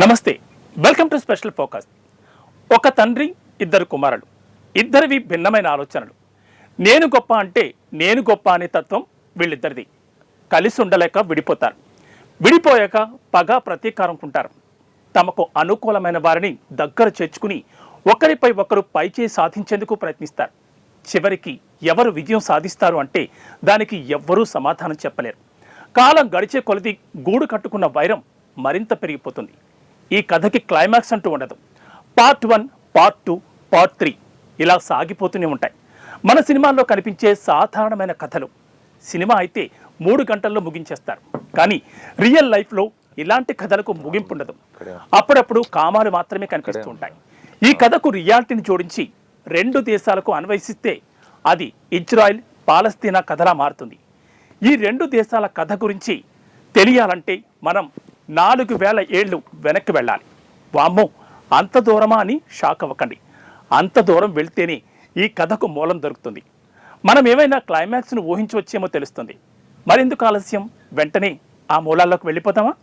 నమస్తే, welcome to special focus. ఒక తండ్రి, ఇద్దరు కుమారులు, ఇద్దరివి భిన్నమైన ఆలోచనలు. నేను గొప్ప అంటే నేను గొప్ప అనే తత్వం వీళ్ళిద్దరిది. కలిసి ఉండలేక విడిపోతారు. విడిపోయాక పగ ప్రతీకారం ఉంటారు. తమకు అనుకూలమైన వారిని దగ్గర చేర్చుకుని ఒకరిపై ఒకరు పైచేయి సాధించేందుకు ప్రయత్నిస్తారు. చివరికి ఎవరు విజయం సాధిస్తారు అంటే దానికి ఎవ్వరూ సమాధానం చెప్పలేరు. కాలం గడిచే కొలది గూడు కట్టుకున్న వైరం మరింత పెరిగిపోతుంది. ఈ కథకి క్లైమాక్స్ అంటూ ఉండదు. పార్ట్ 1, పార్ట్ 2, పార్ట్ 3 ఇలా సాగిపోతూనే ఉంటాయి. మన సినిమాల్లో కనిపించే సాధారణమైన కథలు. సినిమా అయితే 3 గంటల్లో ముగించేస్తారు. కానీ రియల్ లైఫ్లో ఇలాంటి కథలకు ముగింపు ఉండదు. అప్పుడప్పుడు కామాలు మాత్రమే కనిపిస్తూ ఉంటాయి. ఈ కథకు రియాలిటీని జోడించి 2 దేశాలకు అన్వయిస్తే అది ఇజ్రాయిల్, పాలస్తీనా కథలా మారుతుంది. ఈ 2 దేశాల కథ గురించి తెలియాలంటే మనం 4000 ఏళ్ళు వెనక్కి వెళ్ళాలి. వామ్మో, అంత దూరమా అని షాక్ అవ్వకండి. అంత దూరం వెళ్తేనే ఈ కథకు మూలం దొరుకుతుంది. మనం ఏమైనా క్లైమాక్స్ను ఊహించవచ్చేమో తెలుస్తుంది. మరెందుకు ఆలస్యం, వెంటనే ఆ మూలాల్లోకి వెళ్ళిపోతామా?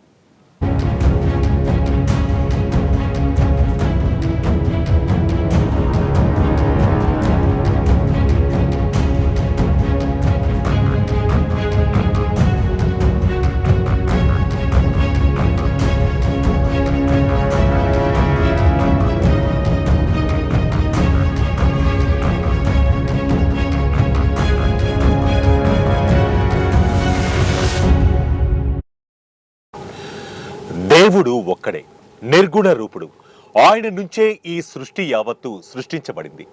దేవుడు ఒక్కడే, నిర్గుణ రూపుడు. ఆయన నుంచే ఈ సృష్టి యావత్తు సృష్టించబడింది.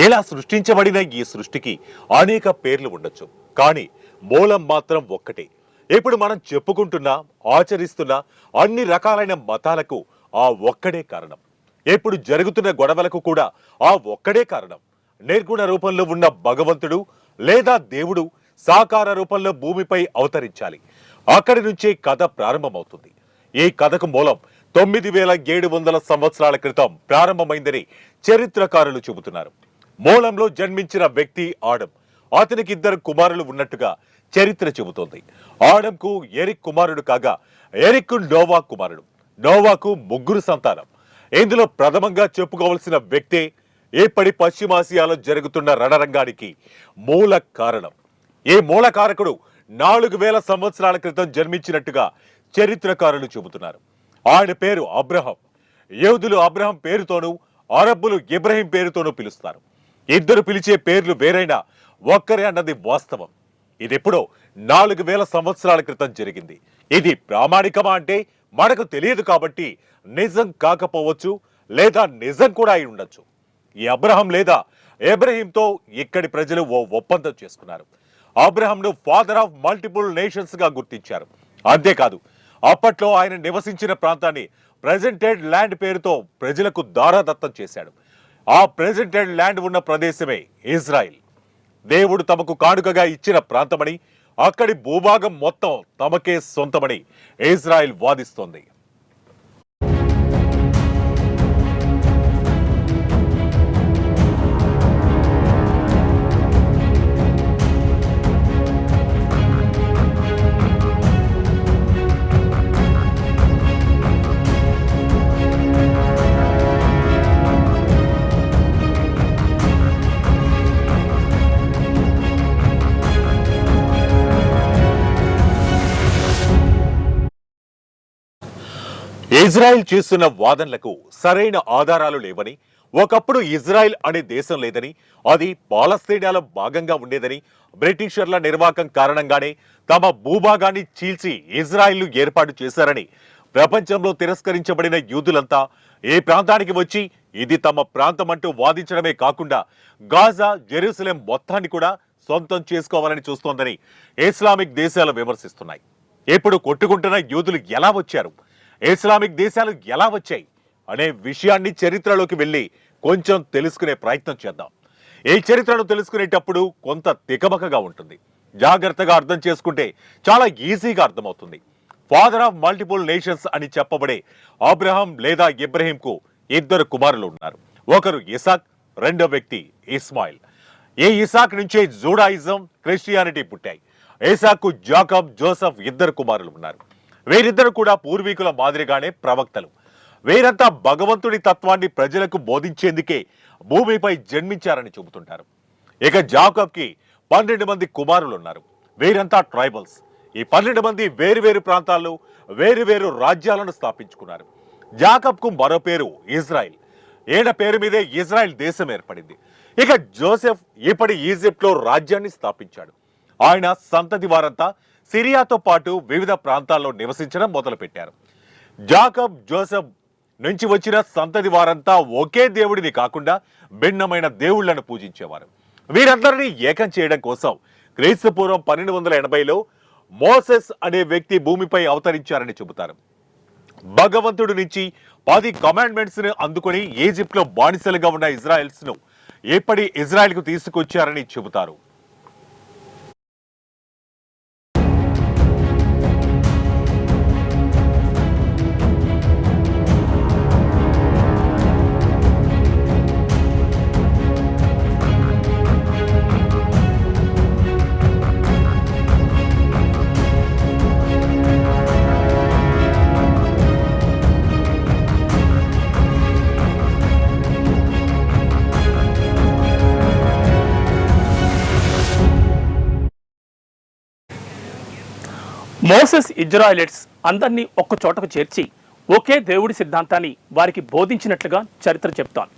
ఇలా సృష్టించబడిన ఈ సృష్టికి అనేక పేర్లు ఉండొచ్చు, కానీ మూలం మాత్రం ఒక్కటే. ఇప్పుడు మనం చెప్పుకుంటున్నా, ఆచరిస్తున్న అన్ని రకాలైన మతాలకు ఆ ఒక్కడే కారణం. ఇప్పుడు జరుగుతున్న గొడవలకు కూడా ఆ ఒక్కడే కారణం. నిర్గుణ రూపంలో ఉన్న భగవంతుడు లేదా దేవుడు సాకార రూపంలో భూమిపై అవతరించాలి. అక్కడి నుంచే కథ ప్రారంభమవుతుంది. ఈ కథకు మూలం 9700 సంవత్సరాల క్రితం ప్రారంభమైందని చరిత్రకారులు చెబుతున్నారు. మూలంలో జన్మించిన వ్యక్తి ఆడం. అతనికి 2 కుమారులు ఉన్నట్టుగా చరిత్ర చెబుతోంది. ఆడంకు ఎరిక్ కుమారుడు కాగా, ఎరిక్ నోవా కుమారుడు. నోవాకు 3 సంతానం. ఇందులో ప్రథమంగా చెప్పుకోవలసిన వ్యక్తే ఇప్పటి పశ్చిమాసియాలో జరుగుతున్న రణరంగానికి మూల కారణం. ఈ మూల కారకుడు 4000 సంవత్సరాల క్రితం జన్మించినట్టుగా చరిత్రకారులు చెబుతున్నారు. ఆయన పేరు అబ్రహం. యూదులు అబ్రహం పేరుతోనూ, అరబ్బులు ఇబ్రహీం పేరుతోనూ పిలుస్తారు. ఇద్దరు పిలిచే పేర్లు వేరైనా ఒక్కరే అన్నది వాస్తవం. ఇదెప్పుడో 4000 సంవత్సరాల క్రితం జరిగింది. ఇది ప్రామాణికమా అంటే మనకు తెలియదు, కాబట్టి నిజం కాకపోవచ్చు, లేదా నిజం కూడా అయి ఉండొచ్చు. ఈ అబ్రహం లేదా ఇబ్రహీంతో ఇక్కడి ప్రజలు ఓ ఒప్పందం చేసుకున్నారు. అబ్రహంను ఫాదర్ ఆఫ్ మల్టిపుల్ నేషన్స్ గా గుర్తించారు. అంతేకాదు, అప్పట్లో ఆయన నివసించిన ప్రాంతాన్ని ప్రెజెంటెడ్ ల్యాండ్ పేరుతో ప్రజలకు దారాదత్తం చేశాడు. ఆ ప్రెజెంటెడ్ ల్యాండ్ ఉన్న ప్రదేశమే ఇజ్రాయిల్. దేవుడు తమకు కానుకగా ఇచ్చిన ప్రాంతమని, అక్కడి భూభాగం మొత్తం తమకే సొంతమని ఇజ్రాయిల్ వాదిస్తోంది. ఇజ్రాయెల్ చేస్తున్న వాదనలకు సరైన ఆధారాలు లేవని, ఒకప్పుడు ఇజ్రాయెల్ అనే దేశం లేదని, అది పాలస్తీనాలో భాగంగా ఉండేదని, బ్రిటిషర్ల నిర్వాకం కారణంగానే తమ భూభాగాన్ని చీల్చి ఇజ్రాయెల్ను ఏర్పాటు చేశారని ప్రపంచంలో తిరస్కరించబడిన యూదులంతా ఈ ప్రాంతానికి వచ్చి ఇది తమ ప్రాంతం అంటూ వాదించడమే కాకుండా గాజా, జెరూసలేం మొత్తాన్ని కూడా సొంతం చేసుకోవాలని చూస్తోందని ఇస్లామిక్ దేశాలు విమర్శిస్తున్నాయి. ఇప్పుడు కొట్టుకుంటున్న యూదులు ఎలా వచ్చారు, ఇస్లామిక్ దేశాలు ఎలా వచ్చాయి అనే విషయాన్ని చరిత్రలోకి వెళ్ళి కొంచెం తెలుసుకునే ప్రయత్నం చేద్దాం. ఈ చరిత్రను తెలుసుకునేటప్పుడు కొంత తికమకగా ఉంటుంది. జాగ్రత్తగా అర్థం చేసుకుంటే చాలా ఈజీగా అర్థమవుతుంది. ఫాదర్ ఆఫ్ మల్టిపుల్ నేషన్స్ అని చెప్పబడే అబ్రహం లేదా ఇబ్రహీంకు 2 కుమారులు ఉన్నారు. ఒకరు ఇసాక్, రెండో వ్యక్తి ఇస్మాయిల్. ఈ ఇసాక్ నుంచే జూడాయిజం, క్రిస్టియానిటీ పుట్టాయి. ఇసాకు జాకబ్, జోసెఫ్ 2 కుమారులు ఉన్నారు. వీరిద్దరు కూడా పూర్వీకుల మాదిరిగానే ప్రవక్తలు. వీరంతా భగవంతుడి తత్వాన్ని ప్రజలకు బోధించేందుకే భూమిపై జన్మించారని చెబుతుంటారు. ఇక జాకబ్కి 12 మంది కుమారులు ఉన్నారు. వీరంతా ట్రైబల్స్. ఈ 12 మంది వేరువేరు ప్రాంతాల్లో వేరువేరు రాజ్యాలను స్థాపించుకున్నారు. జాకబ్కు మరో పేరు ఇజ్రాయిల్. ఈయన పేరు మీదే ఇజ్రాయిల్ దేశం ఏర్పడింది. ఇక జోసెఫ్ ఇప్పటి ఈజిప్ట్లో రాజ్యాన్ని స్థాపించాడు. ఆయన సంతతి వారంతా సిరియాతో పాటు వివిధ ప్రాంతాల్లో నివసించడం మొదలుపెట్టారు. జాకబ్, జోసెఫ్ నుంచి వచ్చిన సంతతి వారంతా ఒకే దేవుడిని కాకుండా భిన్నమైన దేవుళ్లను పూజించేవారు. వీరందరినీ ఏకం చేయడం కోసం క్రీస్తుపూర్వం 1280లో మోసెస్ అనే వ్యక్తి భూమిపై అవతరించారని చెబుతారు. భగవంతుడి నుంచి 10 కమాండ్మెంట్స్ ను అందుకుని ఈజిప్ట్ లో బానిసలుగా ఉన్న ఇజ్రాయెల్స్ ను ఇప్పటి ఇజ్రాయెల్ కు తీసుకొచ్చారని చెబుతారు. మోసెస్ ఇజ్రాయిలైట్స్ అందరినీ ఒక్క చోటకు చేర్చి ఒకే దేవుడి సిద్ధాంతాన్ని వారికి బోధించినట్లుగా చరిత్ర చెప్తోంది.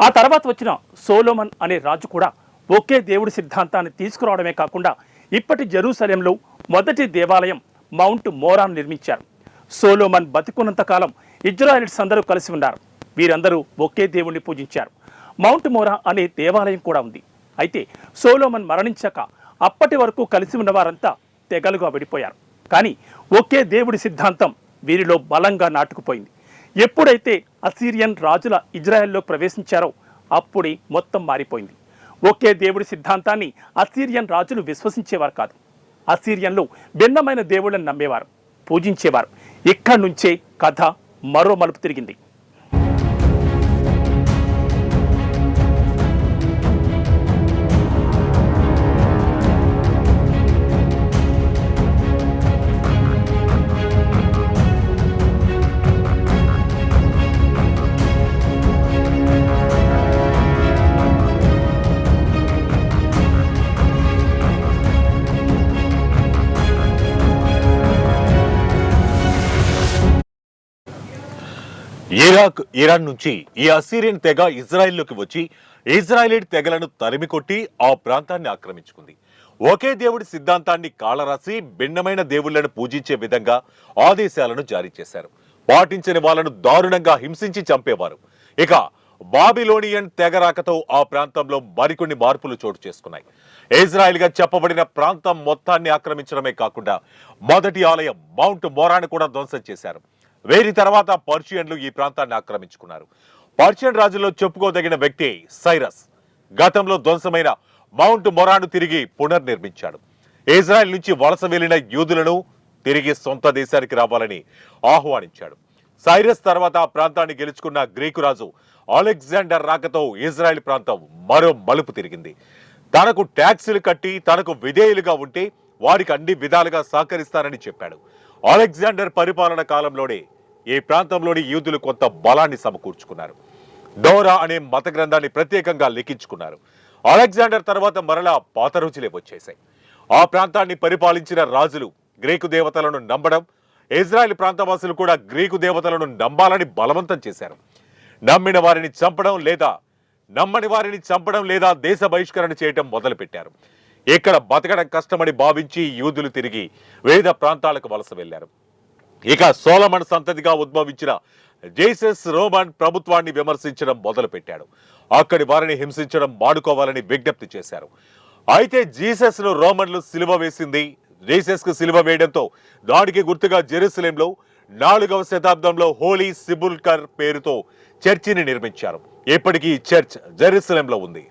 ఆ తర్వాత వచ్చిన సోలోమన్ అనే రాజు కూడా ఒకే దేవుడి సిద్ధాంతాన్ని తీసుకురావడమే కాకుండా ఇప్పటి జెరూసలేంలో మొదటి దేవాలయం మౌంట్ మోరాను నిర్మించారు. సోలోమన్ బతికున్నంత కాలం ఇజ్రాయిలైట్స్ అందరూ కలిసి ఉన్నారు. వీరందరూ ఒకే దేవుణ్ణి పూజించారు. మౌంట్ మోరా అనే దేవాలయం కూడా ఉంది. అయితే సోలోమన్ మరణించాక అప్పటి వరకు కలిసి ఉన్న వారంతా తెగలుగా విడిపోయారు. కానీ ఒకే దేవుడి సిద్ధాంతం వీరిలో బలంగా నాటుకుపోయింది. ఎప్పుడైతే అసీరియన్ రాజుల ఇజ్రాయెల్లో ప్రవేశించారో అప్పుడే మొత్తం మారిపోయింది. ఒకే దేవుడి సిద్ధాంతాన్ని అసీరియన్ రాజులు విశ్వసించేవారు కాదు. అసీరియన్లో భిన్నమైన దేవుళ్ళని నమ్మేవారు, పూజించేవారు. ఇక్కడి నుంచే కథ మరో మలుపు తిరిగింది. ఇరాన్ నుంచి ఈ అసీరియన్ తెగ ఇజ్రాయెల్లోకి వచ్చి ఇజ్రాయిలైట్ తెగలను తరిమికొట్టి ఆ ప్రాంతాన్ని ఆక్రమించుకుంది. ఒకే దేవుడి సిద్ధాంతాన్ని కాళరాసి భిన్నమైన దేవుళ్లను పూజించే విధంగా ఆదేశాలను జారీ చేశారు. పాటించని వాళ్ళను దారుణంగా హింసించి చంపేవారు. ఇక బాబిలోనియన్ తెగ రాకతో ఆ ప్రాంతంలో మరికొన్ని మార్పులు చోటు చేసుకున్నాయి. ఇజ్రాయెల్ గా చెప్పబడిన ప్రాంతం మొత్తాన్ని ఆక్రమించడమే కాకుండా మొదటి ఆలయం మౌంట్ మోరాను కూడా ధ్వంసం చేశారు. వీరి తర్వాత పర్షియన్లు ఈ ప్రాంతాన్ని ఆక్రమించుకున్నారు. పర్షియన్ రాజుల్లో చెప్పుకోదగిన వ్యక్తి సైరస్ గతంలో ధ్వంసమైన మౌంట్ మొరాను తిరిగి పునర్నిర్మించాడు. ఇజ్రాయెల్ నుంచి వలస వెళ్లిన యూదులను తిరిగి సొంత దేశానికి రావాలని ఆహ్వానించాడు. సైరస్ తర్వాత ఆ ప్రాంతాన్ని గెలుచుకున్న గ్రీకు రాజు అలెగ్జాండర్ రాకతో ఇజ్రాయెల్ ప్రాంతం మరో మలుపు తిరిగింది. తనకు ట్యాక్సులు కట్టి తనకు విధేయులుగా ఉంటే వారికి అన్ని విధాలుగా సహకరిస్తానని చెప్పాడు. అలెగ్జాండర్ పరిపాలన కాలంలోనే ఈ ప్రాంతంలోని యూదులు కొంత బలాన్ని సమకూర్చుకున్నారు. డోరా అనే మత గ్రంథాన్ని ప్రత్యేకంగా లిఖించుకున్నారు. అలెగ్జాండర్ తర్వాత మరలా పాత రోజులే వచ్చేశాయి. ఆ ప్రాంతాన్ని పరిపాలించిన రాజులు గ్రీకు దేవతలను నమ్మడం, ఇజ్రాయెల్ ప్రాంతవాసులు కూడా గ్రీకు దేవతలను నమ్మాలని బలవంతం చేశారు. నమ్మిన వారిని చంపడం లేదా నమ్మని వారిని చంపడం లేదా దేశ బహిష్కరణ చేయడం మొదలుపెట్టారు. ఇక్కడ బతకడం కష్టమని భావించి యూదులు తిరిగి వివిధ ప్రాంతాలకు వలస వెళ్లారు. ఇక సోలమన్ సంతతిగా ఉద్భవించిన జేసస్ రోమన్ ప్రభుత్వాన్ని విమర్శించడం మొదలుపెట్టాడు. అక్కడి వారిని హింసించడం మానుకోవాలని విజ్ఞప్తి చేశారు. అయితే జీసస్ ను రోమన్లు సిలువ వేసింది. జీసస్ కు సిలువ వేయడంతో దానికి గుర్తుగా జెరూసలేంలో 4వ శతాబ్దంలో హోలీ సిబుల్కర్ పేరుతో చర్చిని నిర్మించారు. ఇప్పటికీ ఈ చర్చ్ జెరూసలేంలో ఉంది.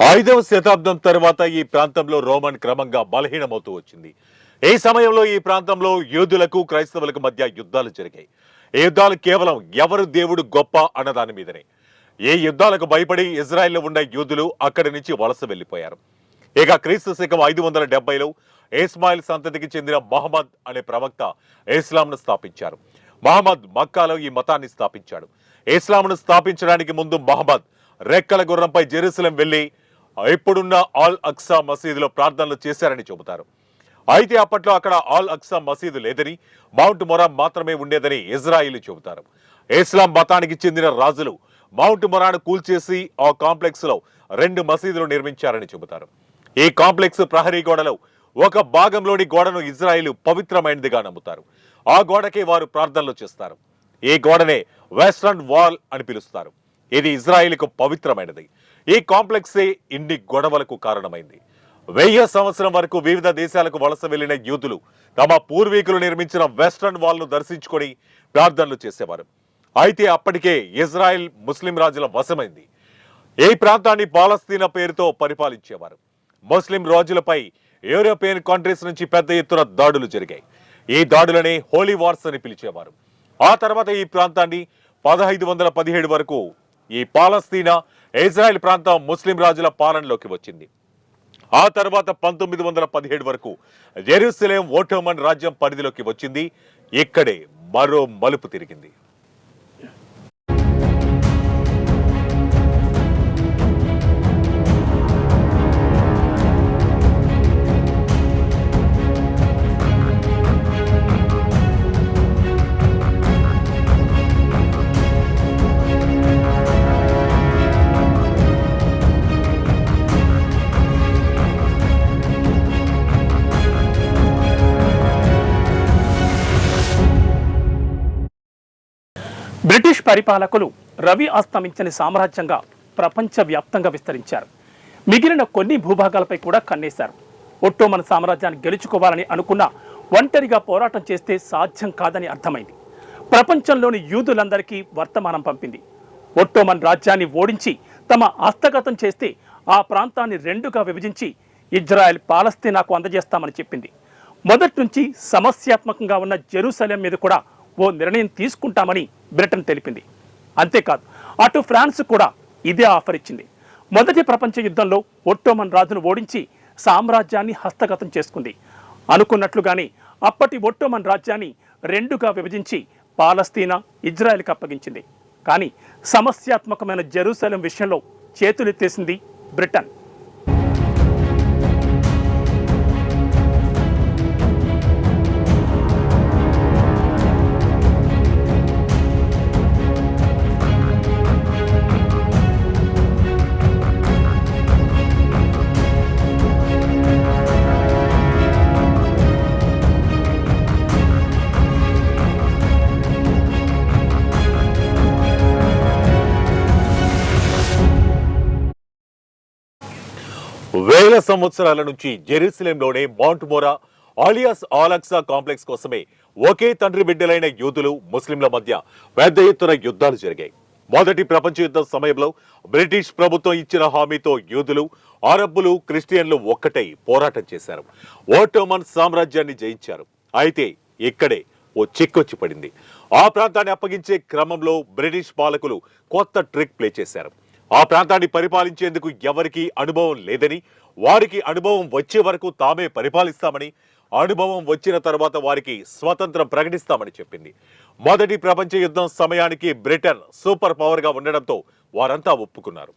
ఐదవ శతాబ్దం తర్వాత ఈ ప్రాంతంలో రోమన్ క్రమంగా బలహీనమవుతూ వచ్చింది. ఈ సమయంలో ఈ ప్రాంతంలో యూదులకు క్రైస్తవులకు మధ్య యుద్ధాలు జరిగాయి. ఈ యుద్ధాలు కేవలం ఎవరు దేవుడు గొప్ప అన్న దాని మీదనే. ఈ యుద్ధాలకు భయపడి ఇజ్రాయెల్లో ఉన్న యూదులు అక్కడి నుంచి వలస వెళ్లిపోయారు. ఇక క్రీస్తు శకం 570లో ఇస్మాయిల్ సంతతికి చెందిన మహమ్మద్ అనే ప్రవక్త ఇస్లాంను స్థాపించారు. మహమ్మద్ మక్కాలో ఈ మతాన్ని స్థాపించాడు. ఇస్లాంను స్థాపించడానికి ముందు మహమ్మద్ రెక్కల గుర్రంపై జెరూసలేం వెళ్లి ఇప్పుడున్న ఆల్ అక్సా మసీదులో ప్రార్థనలు చేశారని చెబుతారు. అయితే అప్పట్లో అక్కడ ఆల్ అక్సా మసీదు లేదని, మౌంట్ మొరా మాత్రమే ఉండేదని ఇజ్రాయిలీ చెబుతారు. ఇస్లాం మతానికి చెందిన రాజులు మౌంట్ మొరాను కూల్చేసి ఆ కాంప్లెక్స్ లో 2 మసీదులు నిర్మించారని చెబుతారు. ఈ కాంప్లెక్స్ ప్రహరీ గోడలో ఒక భాగంలోని గోడను ఇజ్రాయిల్ పవిత్రమైనదిగా నమ్ముతారు. ఆ గోడకే వారు ప్రార్థనలు చేస్తారు. ఈ గోడనే వెస్టర్న్ వాల్ అని పిలుస్తారు. ఇది ఇజ్రాయిల్కు పవిత్రమైనది. ఈ కాంప్లెక్సే ఇన్ని గొడవలకు కారణమైంది. 1000 సంవత్సరం వరకు వివిధ దేశాలకు వలస వెళ్లిన యూదులు తమ పూర్వీకులు నిర్మించిన వెస్టర్న్ వాల్ ను దర్శించుకొని ప్రార్థనలు చేసేవారు. అయితే అప్పటికే ఇజ్రాయెల్ ముస్లిం రాజుల వశమైంది. ఈ ప్రాంతాన్ని పాలస్తీనా పేరుతో పరిపాలించేవారు. ముస్లిం రాజులపై యూరోపియన్ కంట్రీస్ నుంచి పెద్ద ఎత్తున దాడులు జరిగాయి. ఈ దాడులనే హోలీ వార్స్ అని పిలిచేవారు. ఆ తర్వాత ఈ ప్రాంతాన్ని 1517 వరకు ఈ పాలస్తీనా ఇజ్రాయెల్ ప్రాంతం ముస్లిం రాజుల పాలనలోకి వచ్చింది. ఆ తర్వాత 1917 వరకు జెరూసలేం ఓటోమన్ రాజ్యం పరిధిలోకి వచ్చింది. ఇక్కడే మరో మలుపు తిరిగింది. బ్రిటిష్ పరిపాలకులు రవి అస్తమించని సామ్రాజ్యంగా ప్రపంచవ్యాప్తంగా విస్తరించారు. మిగిలిన కొన్ని భూభాగాలపై కూడా కన్నేశారు. ఒట్టోమన్ సామ్రాజ్యాన్ని గెలుచుకోవాలని అనుకున్న ఒంటరిగా పోరాటం చేస్తే సాధ్యం కాదని అర్థమైంది. ప్రపంచంలోని యూదులందరికీ వర్తమానం పంపింది. ఒట్టోమన్ రాజ్యాన్ని ఓడించి తమ హస్తగతం చేస్తే ఆ ప్రాంతాన్ని 2గా విభజించి ఇజ్రాయెల్ పాలస్తీనాకు అందజేస్తామని చెప్పింది. మొదటి నుంచి సమస్యాత్మకంగా ఉన్న జెరూసలేం మీద కూడా ఓ నిర్ణయం తీసుకుంటామని బ్రిటన్ తెలిపింది. అంతేకాదు అటు ఫ్రాన్స్ కూడా ఇదే ఆఫర్ ఇచ్చింది. మొదటి ప్రపంచ యుద్ధంలో ఒట్టోమన్ రాజును ఓడించి సామ్రాజ్యాన్ని హస్తగతం చేసుకుంది. అనుకున్నట్లుగానే అప్పటి ఒట్టోమన్ రాజ్యాన్ని 2గా విభజించి పాలస్తీనా ఇజ్రాయెల్కి అప్పగించింది. కానీ సమస్యాత్మకమైన జెరూసలేం విషయంలో చేతులెత్తేసింది బ్రిటన్. వేల సంవత్సరాల నుంచి జెరూసలేంలోనే మౌంట్ మోరా ఆలియాస్ ఆలక్సా కాంప్లెక్స్ కోసమే ఒకే తండ్రి బిడ్డలైన యూదులు ముస్లింల మధ్య పెద్ద ఎత్తున యుద్ధాలు జరిగాయి. మొదటి ప్రపంచ యుద్ధం సమయంలో బ్రిటిష్ ప్రభుత్వం ఇచ్చిన హామీతో యూదులు, అరబ్బులు, క్రిస్టియన్లు ఒక్కటై పోరాటం చేశారు. ఓటోమన్ సామ్రాజ్యాన్ని జయించారు. అయితే ఇక్కడే ఓ చిక్కొచ్చి పడింది. ఆ ప్రాంతాన్ని అప్పగించే క్రమంలో బ్రిటిష్ పాలకులు కొత్త ట్రిక్ ప్లే చేశారు. ఆ ప్రాంతాన్ని పరిపాలించేందుకు ఎవరికీ అనుభవం లేదని, వారికి అనుభవం వచ్చే వరకు తామే పరిపాలిస్తామని, అనుభవం వచ్చిన తర్వాత వారికి స్వతంత్రం ప్రకటిస్తామని చెప్పింది. మొదటి ప్రపంచ యుద్ధం సమయానికి బ్రిటన్ సూపర్ పవర్ గా ఉండడంతో వారంతా ఒప్పుకున్నారు.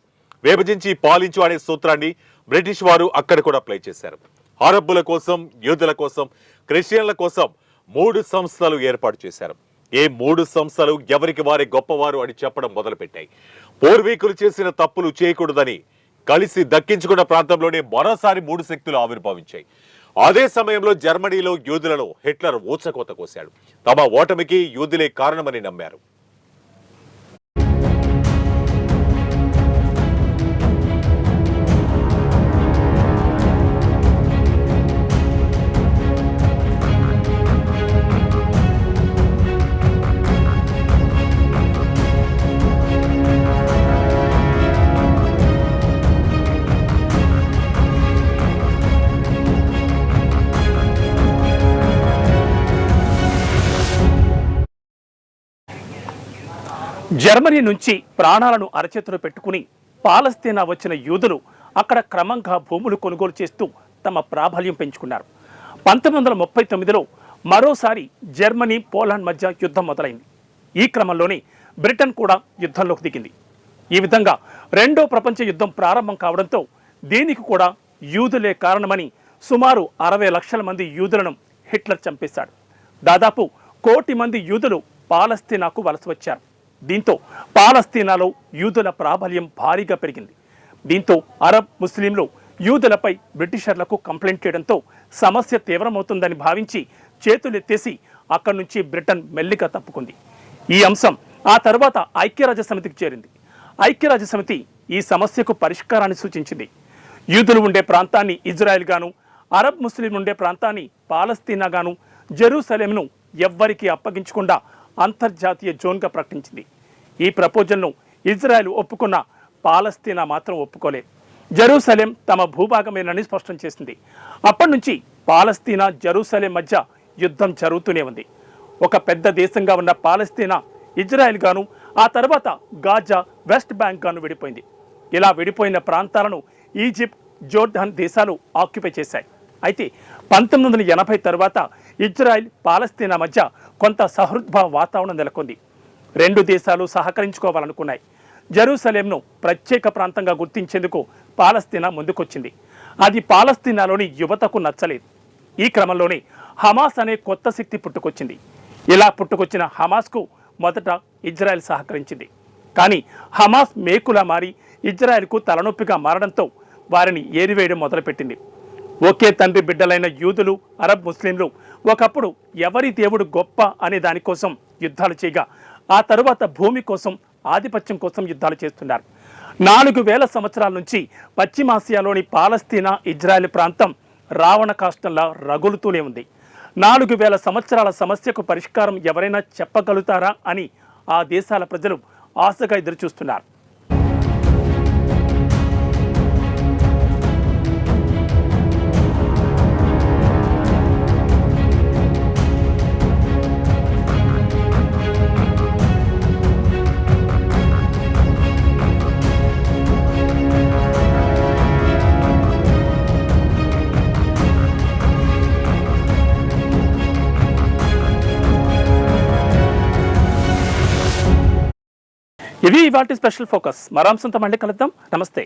విభజించి పాలించు అనే సూత్రాన్ని బ్రిటిష్ వారు అక్కడ కూడా ప్లే చేశారు. అరబ్బుల కోసం, యూదుల కోసం, క్రిస్టియన్ల కోసం 3 సంస్థలు ఏర్పాటు చేశారు. ఈ 3 సంస్థలు ఎవరికి వారే గొప్పవారు అని చెప్పడం మొదలుపెట్టాయి. పూర్వీకులు చేసిన తప్పులు చేయకూడదని కలిసి దక్కించుకున్న ప్రాంతంలోనే మరోసారి 3 శక్తులు ఆవిర్భవించాయి. అదే సమయంలో జర్మనీలో యూదులలో హిట్లర్ ఊచకోత కోశాడు. తమ ఓటమికి యూదులే కారణమని నమ్మారు. జర్మనీ నుంచి ప్రాణాలను అరచేతిలో పెట్టుకుని పాలస్తీనా వచ్చిన యూదులు అక్కడ క్రమంగా భూములు కొనుగోలు చేస్తూ తమ ప్రాబల్యం పెంచుకున్నారు. 1939లో మరోసారి జర్మనీ పోలాండ్ మధ్య యుద్ధం మొదలైంది. ఈ క్రమంలోనే బ్రిటన్ కూడా యుద్ధంలోకి దిగింది. ఈ విధంగా రెండో ప్రపంచ యుద్ధం ప్రారంభం కావడంతో దీనికి కూడా యూదులే కారణమని సుమారు 60 లక్షల మంది యూదులను హిట్లర్ చంపేశాడు. దాదాపు 1 కోటి మంది యూదులు పాలస్తీనాకు వలస వచ్చారు. దీంతో పాలస్తీనాలో యూదుల ప్రాబల్యం భారీగా పెరిగింది. దీంతో అరబ్ ముస్లింలు యూదులపై బ్రిటిషర్లకు కంప్లైంట్ చేయడంతో సమస్య తీవ్రమవుతుందని భావించి చేతులెత్తేసి అక్కడి నుంచి బ్రిటన్ మెల్లిగా తప్పుకుంది. ఈ అంశం ఆ తర్వాత ఐక్యరాజ్య సమితికి చేరింది. ఐక్యరాజ్య సమితి ఈ సమస్యకు పరిష్కారాన్ని సూచించింది. యూదులు ఉండే ప్రాంతాన్ని ఇజ్రాయెల్ గాను, అరబ్ ముస్లిం ఉండే ప్రాంతాన్ని పాలస్తీనా గాను, జెరూసలేంను ఎవ్వరికీ అప్పగించకుండా అంతర్జాతీయ జోన్గా ప్రకటించింది. ఈ ప్రపోజల్ను ఇజ్రాయెల్ ఒప్పుకున్న పాలస్తీనా మాత్రం ఒప్పుకోలేదు. జెరూసలేం తమ భూభాగమేనని స్పష్టం చేసింది. అప్పటి నుంచి పాలస్తీనా జెరూసలేం మధ్య యుద్ధం జరుగుతూనే ఉంది. ఒక పెద్ద దేశంగా ఉన్న పాలస్తీనా ఇజ్రాయెల్ గాను, ఆ తర్వాత గాజా, వెస్ట్ బ్యాంక్ గాను విడిపోయింది. ఇలా విడిపోయిన ప్రాంతాలను ఈజిప్ట్, జోర్డాన్ దేశాలు ఆక్యుపై చేశాయి. అయితే 1980 తర్వాత ఇజ్రాయెల్, పాలస్తీనా మధ్య కొంత సహృద్భావ వాతావరణం నెలకొంది. రెండు దేశాలు సహకరించుకోవాలనుకున్నాయి. జెరూసలేంను ప్రత్యేక ప్రాంతంగా గుర్తించేందుకు పాలస్తీనా ముందుకొచ్చింది. అది పాలస్తీనాలోని యువతకు నచ్చలేదు. ఈ క్రమంలోనే హమాస్ అనే కొత్త శక్తి పుట్టుకొచ్చింది. ఇలా పుట్టుకొచ్చిన హమాస్కు మొదట ఇజ్రాయెల్ సహకరించింది. కానీ హమాస్ మేకులా మారి ఇజ్రాయెల్కు తలనొప్పిగా మారడంతో వారిని ఏరివేయడం మొదలుపెట్టింది. ఒకే తండ్రి బిడ్డలైన యూదులు, అరబ్ ముస్లింలు ఒకప్పుడు ఎవరి దేవుడు గొప్ప అనే దానికోసం యుద్ధాలు చేయగా ఆ తరువాత భూమి కోసం, ఆధిపత్యం కోసం యుద్ధాలు చేస్తున్నారు. 4000 సంవత్సరాల నుంచి పశ్చిమాసియాలోని పాలస్తీనా, ఇజ్రాయెల్ ప్రాంతం రావణ కాష్టంలా రగులుతూనే ఉంది. 4000 సంవత్సరాల సమస్యకు పరిష్కారం ఎవరైనా చెప్పగలుగుతారా అని ఆ దేశాల ప్రజలు ఆశగా ఎదురుచూస్తున్నారు. ఇవి ఇవాల్టి స్పెషల్ ఫోకస్. మరో అంశంతో మళ్ళీ కలుద్దాం. నమస్తే.